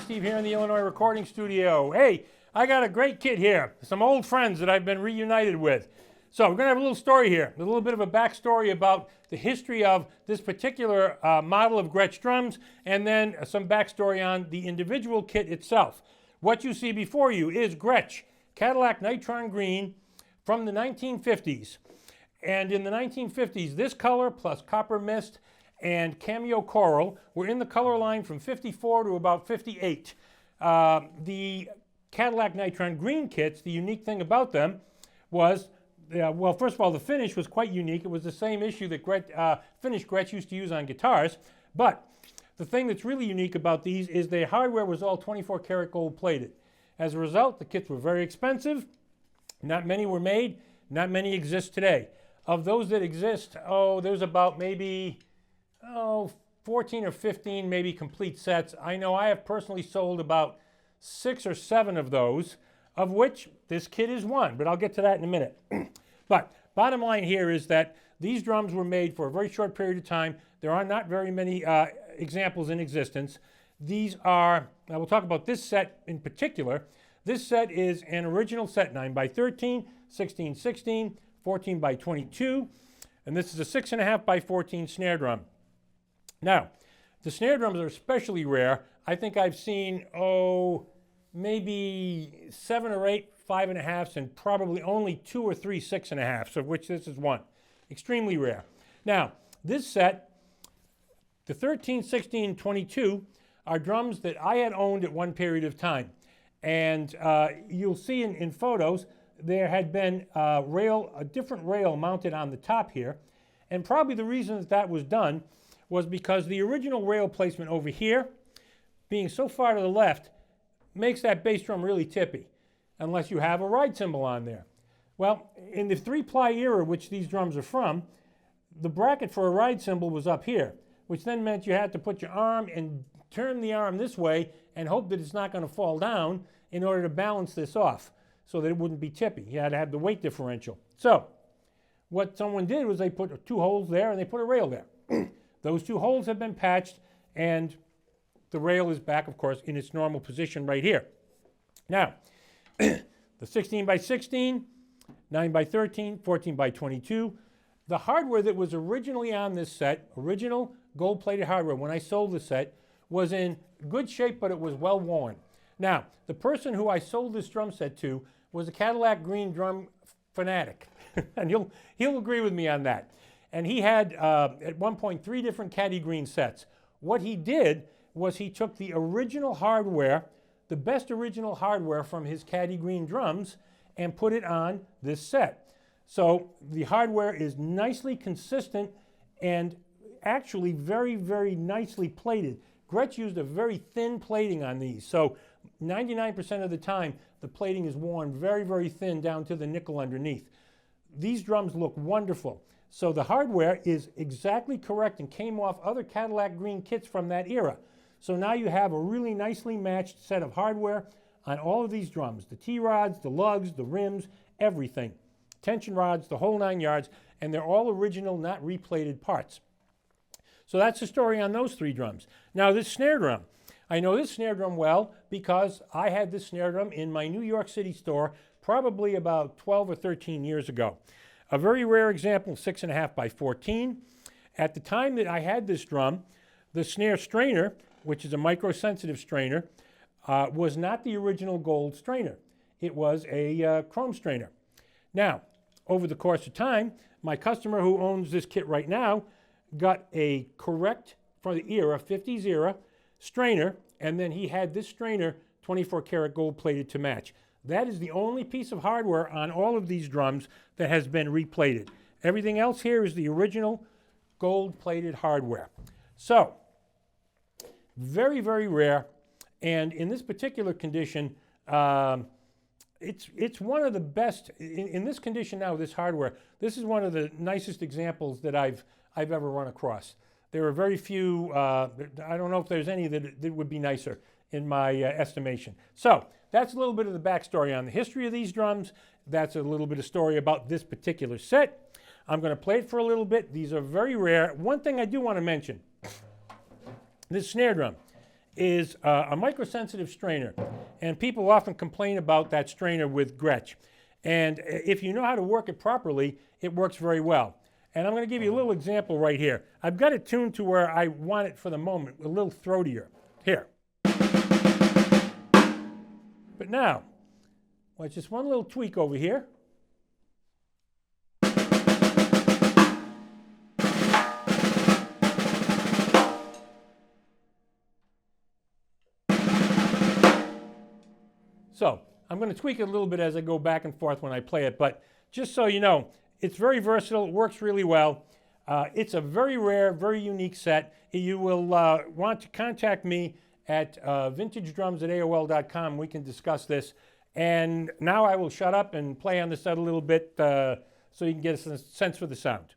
Steve here in the Illinois recording studio. Hey, I got a great kit here. Some old friends that I've been reunited with. So we're going to have a little story here, a little bit of a backstory about the history of this particular model of Gretsch drums, and then some backstory on the individual kit itself. What you see before you is Gretsch, Cadillac Nitron Green from the 1950s. And in the 1950s, this color plus copper mist and cameo coral were in the color line from 54 to about 58. The Cadillac Nitron Green kits, the unique thing about them was, well, first of all, the finish was quite unique. It was the same issue that finished Gretsch used to use on guitars. But the thing that's really unique about these is their hardware was all 24 karat gold plated. As a result, the kits were very expensive. Not many were made. Not many exist today. Of those that exist, there's about maybe 14 or 15 maybe complete sets. I know I have personally sold about 6 or 7 of those, of which this kit is one, but I'll get to that in a minute. But bottom line here is that these drums were made for a very short period of time. There are not very many examples in existence. These are, now we'll talk about this set in particular. This set is an original set, 9x13, 16x16, 14x22, and this is a 6.5x14 snare drum. Now, the snare drums are especially rare. I think I've seen, maybe 7 or 8 5.5s and probably only 2 or 3 6.5s, of which this is one. Extremely rare. Now, this set, the 13, 16, 22, are drums that I had owned at one period of time. And you'll see in photos, there had been a different rail mounted on the top here. And probably the reason that was done was because the original rail placement over here, being so far to the left, makes that bass drum really tippy, unless you have a ride cymbal on there. Well, in the 3-ply era, which these drums are from, the bracket for a ride cymbal was up here, which then meant you had to put your arm and turn the arm this way and hope that it's not going to fall down in order to balance this off so that it wouldn't be tippy. You had to have the weight differential. So what someone did was they put 2 holes there and they put a rail there. Those 2 holes have been patched, and the rail is back, of course, in its normal position right here. Now, the 16x16, 9x13, 14x22, the hardware that was originally on this set, original gold-plated hardware when I sold the set, was in good shape, but it was well worn. Now, the person who I sold this drum set to was a Cadillac Green drum fanatic, and he'll agree with me on that. And he had, at one point, 3 different Caddy Green sets. What he did was he took the original hardware, the best original hardware from his Caddy Green drums, and put it on this set. So the hardware is nicely consistent and actually very, very nicely plated. Gretsch used a very thin plating on these. So 99% of the time, the plating is worn very, very thin down to the nickel underneath. These drums look wonderful. So the hardware is exactly correct and came off other Cadillac Green kits from that era. So now you have a really nicely matched set of hardware on all of these drums. The T-rods, the lugs, the rims, everything. Tension rods, the whole 9 yards, and they're all original, not replated parts. So that's the story on those 3 drums. Now this snare drum. I know this snare drum well because I had this snare drum in my New York City store probably about 12 or 13 years ago. A very rare example, 6.5x14. At the time that I had this drum, the snare strainer, which is a micro-sensitive strainer, was not the original gold strainer. It was a chrome strainer. Now, over the course of time, my customer who owns this kit right now got a correct, from the era, 50s era, strainer, and then he had this strainer 24 karat gold plated to match. That is the only piece of hardware on all of these drums that has been replated. Everything else here is the original gold-plated hardware. So, very, very rare. And in this particular condition, it's one of the best, in this condition now, this hardware, this is one of the nicest examples that I've ever run across. There are very few, I don't know if there's any that would be nicer in my estimation. So, that's a little bit of the backstory on the history of these drums. That's a little bit of story about this particular set. I'm going to play it for a little bit. These are very rare. One thing I do want to mention, this snare drum, is a microsensitive strainer, and people often complain about that strainer with Gretsch. And if you know how to work it properly, it works very well. And I'm going to give you a little example right here. I've got it tuned to where I want it for the moment, a little throatier. Here. But now, well, it's just one little tweak over here. So I'm going to tweak it a little bit as I go back and forth when I play it, but just so you know, it's very versatile, it works really well. It's a very rare, very unique set. You will want to contact me at vintagedrums@aol.com. We can discuss this. And now I will shut up and play on the set a little bit so you can get a sense for the sound.